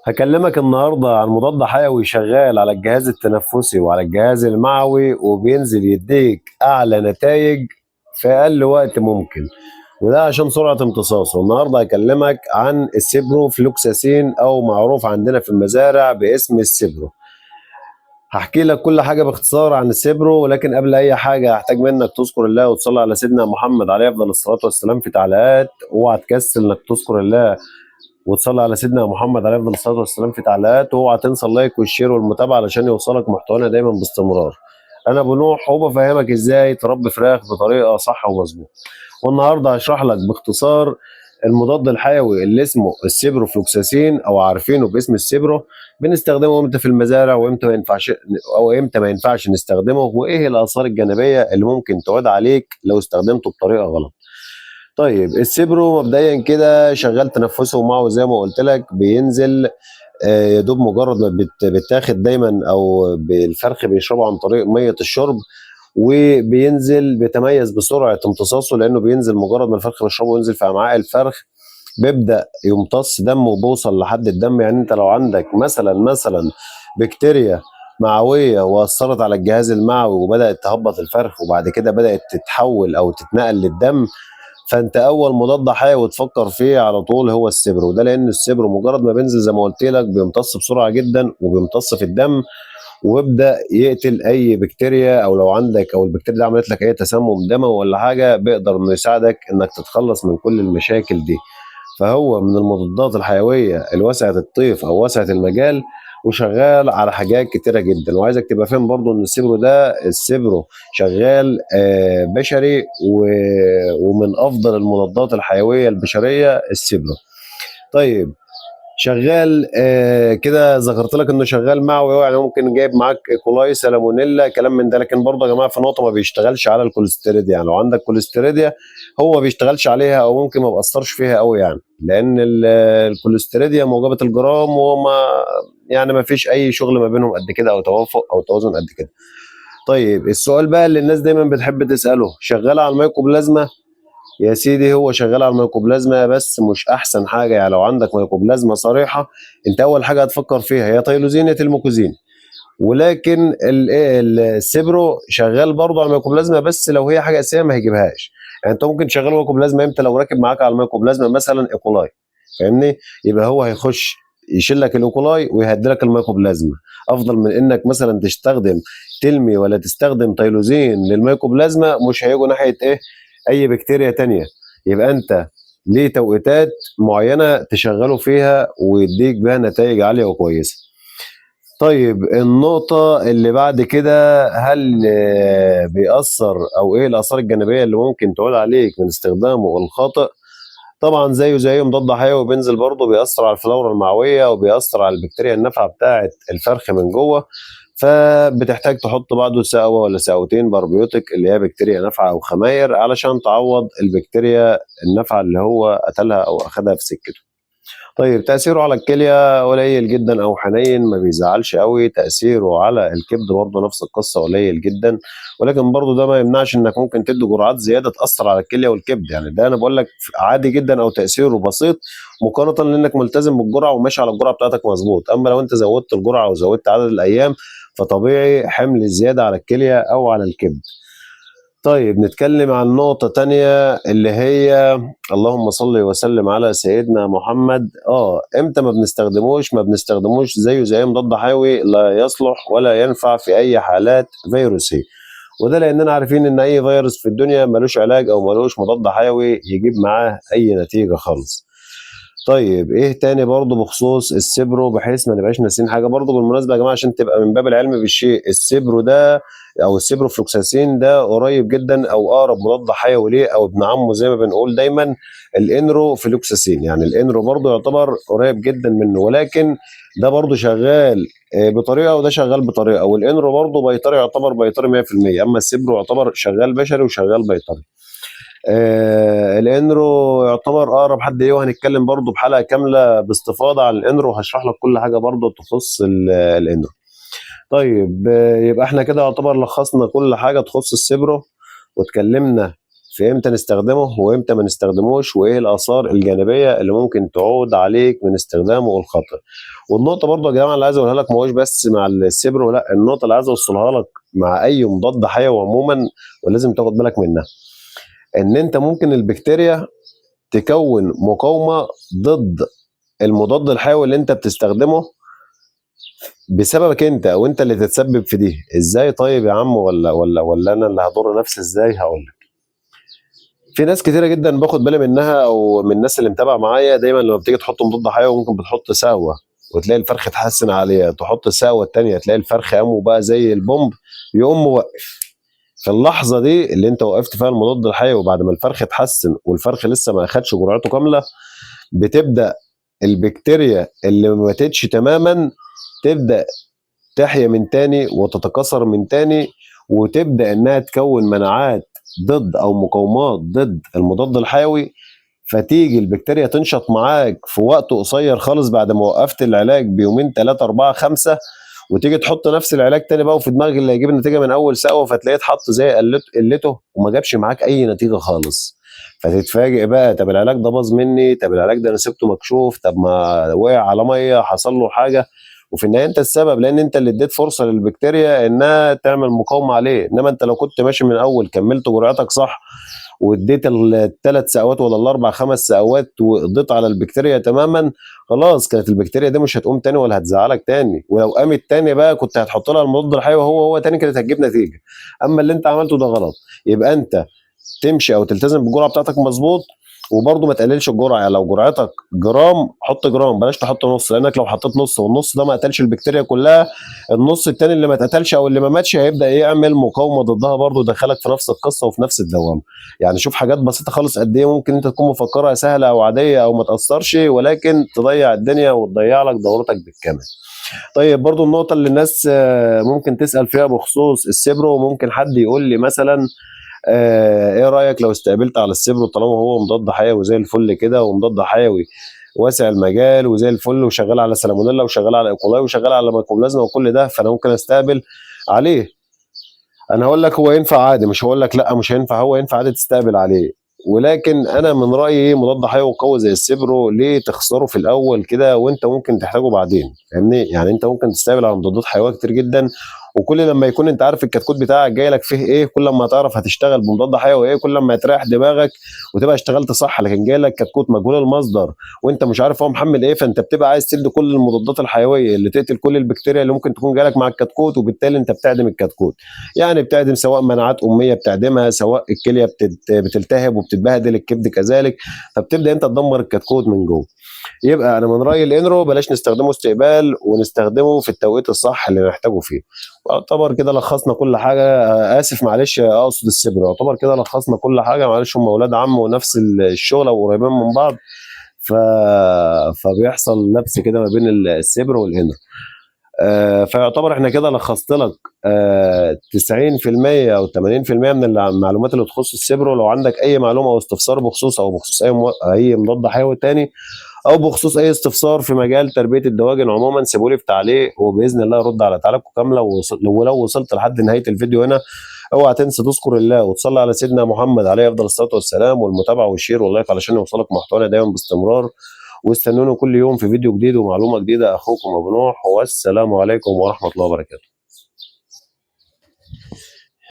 هكلمك النهاردة عن مضاد حيوي شغال على الجهاز التنفسي وعلى الجهاز المعوي وبينزل يديك أعلى نتائج في أقل وقت ممكن، وده عشان سرعة امتصاصه. النهاردة هكلمك عن السيبرو فلوكساسين أو معروف عندنا في المزارع باسم السيبرو. هحكي لك كل حاجة باختصار عن السيبرو، ولكن قبل أي حاجة هحتاج منك تذكر الله وتصلي على سيدنا محمد عليه أفضل الصلاة والسلام في تعليقات. اوعى تكسل إنك تذكر الله وتصلي على سيدنا محمد عليه افضل الصلاه والسلام في تعليقات، واوعى تنسى اللايك والشير والمتابعه علشان يوصلك محتوانا دايما باستمرار. انا ابو نوح وبفهمك ازاي تربي فراخ بطريقه صح ومظبوطه. والنهارده هشرح لك باختصار المضاد الحيوي اللي اسمه السيبرو فلوكساسين او عارفينه باسم السيبرو. بنستخدمه امتى في المزارع وامتى ما ينفعش، او امتى ما ينفعش نستخدمه، وايه الاثار الجانبيه اللي ممكن تعود عليك لو استخدمته بطريقه غلط. طيب السيبرو مبدئيا كده شغال تنفسه معه زي ما قلت لك، بينزل يا دوب مجرد ما بتاخد دايما، او بالفرخ بيشربه عن طريق ميه الشرب، وبينزل بيتميز بسرعه امتصاصه لانه بينزل مجرد ما الفرخ بيشربه وينزل في امعاء الفرخ، بيبدا يمتص دم وبيوصل لحد الدم. يعني انت لو عندك مثلا بكتيريا معويه واثرت على الجهاز المعوي وبدات تهبط الفرخ وبعد كده بدات تتحول او تتنقل للدم، فانت اول مضاد حيوي تفكر فيه على طول هو السبرو ده، لان السبرو مجرد ما بينزل زي ما قلت لك بيمتص بسرعه جدا وبيمتص في الدم، ويبدا يقتل اي بكتيريا، او لو عندك او البكتيريا دي عملت لك اي تسمم دموي ولا حاجه بيقدر انه يساعدك انك تتخلص من كل المشاكل دي. فهو من المضادات الحيويه الواسعه الطيف او واسعه المجال، وشغال على حاجات كتيره جدا. وعايزك تبقى فاهم برضو ان السبرو شغال بشري، ومن افضل المضادات الحيويه البشريه السبرو. طيب شغال كده ذكرت لك انه شغال معوي، يعني ممكن جايب معاك كولاي سالمونيلا كلام من ده، لكن برضه يا جماعه في نقطه ما بيشتغلش على الكوليستيريديا. يعني لو عندك كوليستيريديا هو ما بيشتغلش عليها او ممكن ما بأثرش فيها قوي، يعني لان الكوليستيريديا موجبه الجرام وما يعني ما فيش اي شغل ما بينهم قد كده او توافق او توازن قد كده. طيب السؤال بقى اللي الناس دايما بتحب تساله، شغال على الميكوبلازما؟ يا سيدي هو شغال على الميكوبلازما بس مش احسن حاجه. يعني لو عندك ميكوبلازما صريحه انت اول حاجه هتفكر فيها هي تيلوزين الميكوزين، ولكن السيبرو شغال برضه على الميكوبلازما بس لو هي حاجه اساسيه ما هيجيبهاش. يعني انت ممكن تشغل ميكوبلازما امتى؟ لو راكب معاك على الميكوبلازما مثلا ايكولاي، فاهمني؟ يبقى هو هيخش يشيل لك الايكولاي ويهدي لك الميكوبلازما، افضل من انك مثلا تستخدم تلمي ولا تستخدم تيلوزين للميكوبلازما، مش هيجوا ناحيه ايه اي بكتيريا تانية. يبقى انت ليه توقيتات معينه تشغله فيها ويديك بيها نتائج عاليه وكويسه. طيب النقطة اللي بعد كده، هل بيأثر أو إيه الآثار الجانبية اللي ممكن تعود عليك من استخدامه الخاطئ؟ طبعا زيه زي أي مضاد حيوي بينزل برضه بيأثر على الفلورا المعوية وبيأثر على البكتيريا النافعة بتاعة الفرخ من جوه، فبتحتاج تحط بعده سقوة ولا سقوتين باربيوتيك اللي هي بكتيريا نافعة أو خماير علشان تعوض البكتيريا النافعة اللي هو قتلها أو أخدها في سكته. طيب تأثيره على الكلية قليل جدا أو حنين، ما بيزعلش قوي. تأثيره على الكبد برضه نفس القصة قليل جدا، ولكن برضه ده ما يمنعش إنك ممكن تدي جرعات زيادة تأثر على الكلية والكبد. يعني ده أنا بقول لك عادي جدا أو تأثيره بسيط مقارنة لأنك ملتزم بالجرعة وماشي على الجرعة بتاعتك مظبوط. أما لو أنت زودت الجرعة وزودت عدد الأيام فطبيعي حمل زيادة على الكلية أو على الكبد. طيب نتكلم عن نقطة تانية اللي هي اللهم صل وسلم على سيدنا محمد. امتى ما بنستخدموش زيه زي أي مضاد حيوي لا يصلح ولا ينفع في اي حالات فيروسية، وده لاننا عارفين ان اي فيروس في الدنيا ملوش علاج او ملوش مضاد حيوي يجيب معاه اي نتيجة خالص. طيب ايه تاني برضه بخصوص السبرو بحيث ما نبقاش ناسيين حاجه برضه بالمناسبه يا جماعه عشان تبقى من باب العلم بالشيء، السبرو ده او السبرو فلوكساسين ده قريب جدا او اقرب مضاد حيوي ليه او ابن عمه زي ما بنقول دايما الانرو فلوكساسين. يعني الانرو برضه يعتبر قريب جدا منه، ولكن ده برضه شغال بطريقه وده شغال بطريقه، والانرو برضه بيطري يعتبر بيطري 100%، اما السبرو يعتبر شغال بشري وشغال بيطري. الانرو يعتبر اقرب حد ليه، وهنتكلم برضو بحلقه كامله باستفاضه عن الانرو وهشرح لك كل حاجه برضو تخص الانرو. طيب يبقى احنا كده يعتبر لخصنا كل حاجه تخص السبرو واتكلمنا في امتى نستخدمه وامتى ما نستخدموش، وايه الاثار الجانبيه اللي ممكن تعود عليك من استخدامه والخطر. والنقطه برضه يا جماعه اللي عايز اقولها لك ما هوش بس مع السبرو، لا، النقطه اللي عايز اوصلها لك مع اي مضاد حيوي عموما ولازم تاخد بالك منها، ان انت ممكن البكتيريا تكون مقاومه ضد المضاد الحيوي اللي انت بتستخدمه بسببك انت، او انت اللي تتسبب في دي. ازاي طيب يا عم؟ ولا انا اللي هضر نفسي ازاي؟ هقول لك. في ناس كتيره جدا باخد بالي منها، او من الناس اللي متابعه معايا دايما لما بتيجي تحط مضاد حيوي ممكن بتحط ساوه وتلاقي الفرخ اتحسن عليها، تحط الساوه التانيه تلاقي الفرخ قام بقى زي البومب، يقوم موقف. في اللحظه دي اللي انت وقفت فيها المضاد الحيوي بعد ما الفرخ اتحسن والفرخ لسه ما اخدش جرعته كامله، بتبدا البكتيريا اللي ما ماتتش تماما تبدا تحيا من تاني وتتكاثر من تاني، وتبدا انها تكون مناعات ضد او مقاومات ضد المضاد الحيوي، فتيجي البكتيريا تنشط معاك في وقت قصير خالص بعد ما وقفت العلاج بيومين 3 4 5، وتيجي تحط نفس العلاج تاني بقى، وفي دماغك اللي هيجيب النتيجه من اول سقوه، فتلاقيه اتحط زي قلته وما جابش معاك اي نتيجه خالص. فتتفاجئ بقى، طب العلاج ده باظ مني، طب العلاج ده انا سبته مكشوف، طب ما وقع على ميه حصل له حاجه. وفي النهايه انت السبب، لان انت اللي اديت فرصه للبكتيريا انها تعمل مقاومه عليه. انما انت لو كنت ماشي من الاول كملت جرعتك صح واديت الثلاث سقوات ولا الاربع خمس سقوات وقضيت على البكتيريا تماما، خلاص كانت البكتيريا دي مش هتقوم تاني ولا هتزعلك تاني. ولو قامت تاني بقى كنت هتحط لها المضاد الحيوي هو تاني كانت هتجيب نتيجه. اما اللي انت عملته ده غلط. يبقى انت تمشي او تلتزم بالجرعه بتاعتك مظبوط، وبرضه ما تقللش الجرعه. يعني لو جرعتك جرام حط جرام، بلاش تحط نص، لانك لو حطيت نص والنص ده ما قتلش البكتيريا كلها، النص التاني اللي ما اتقتلش او اللي ما ماتش هيبدا يعمل مقاومه ضدها برضه، يدخلك في نفس القصه وفي نفس الدوام. يعني شوف حاجات بسيطه خالص قد ايه ممكن انت تكون مفكرها سهله او عاديه او ما تاثرش، ولكن تضيع الدنيا وتضيع لك دورتك بالكامل. طيب برضو النقطة اللي الناس ممكن تسأل فيها بخصوص السبرو، ممكن حد يقول لي مثلا ايه رأيك لو استقبلت على السبرو طالما هو مضاد حيوي زي الفل كده، ومضاد حيوي واسع المجال وزي الفل وشغال على سالمونيلا وشغال على ايكولاي وشغال على ميكوبلازما وكل ده، فانا ممكن استقبل عليه. انا هقول لك هو ينفع عادي، مش هقول لك لا مش هينفع، هو ينفع عادي تستقبل عليه. ولكن انا من رايي مضاد حيوي قوي زي السبرو ليه تخسره في الاول كده وانت ممكن تحتاجه بعدين؟ فاهمني؟ يعني انت ممكن تستقبل على مضادات حيويه كتير جدا، وكل لما يكون انت عارف الكتكوت بتاعك جاي لك فيه ايه، كل ما تعرف هتشتغل بمضاد حيوي ايه، كل ما تريح دماغك وتبقى اشتغلت صح. لكن جاي لك كتكوت مجهول المصدر وانت مش عارف هو محمل ايه، فانت بتبقى عايز تدي كل المضادات الحيويه اللي تقتل كل البكتيريا اللي ممكن تكون جالك مع الكتكوت، وبالتالي انت بتعدم الكتكوت. يعني بتعدم سواء مناعات اميه بتعدمها، سواء الكليه بتلتهب وبتتبهدل، الكبد كذلك، فبتبدا انت تدمر الكتكوت من جوه. يبقى انا من رايي الانرو بلاش نستخدمه استقبال، ونستخدمه في التوقيت الصح اللي نحتاجه فيه. يعتبر كده لخصنا كل حاجه. اسف معلش اقصد السبر. يعتبر كده لخصنا كل حاجه، معلش هم اولاد عم ونفس الشغله وقريبين من بعض، ف... فبيحصل لبس كده ما بين السبر والانرو. فيعتبر احنا كده لخصت لك 90% او 80% من المعلومات اللي تخص السبرو. لو عندك اي معلومه او استفسار بخصوص او بخصوص اي مضاد حيوي تاني، او بخصوص اي استفسار في مجال تربيه الدواجن عموما، سيبوا لي في تعليق وباذن الله ارد على تعليقكم كامله. ولو وصلت لحد نهايه الفيديو هنا، اوعى تنسى تذكر الله وتصلي على سيدنا محمد عليه افضل الصلاه والسلام، والمتابعه والشير واللايك علشان يوصلك محتوانا دايما باستمرار. واستنوني كل يوم في فيديو جديد ومعلومه جديده. اخوكم ابو نوح، والسلام عليكم ورحمه الله وبركاته.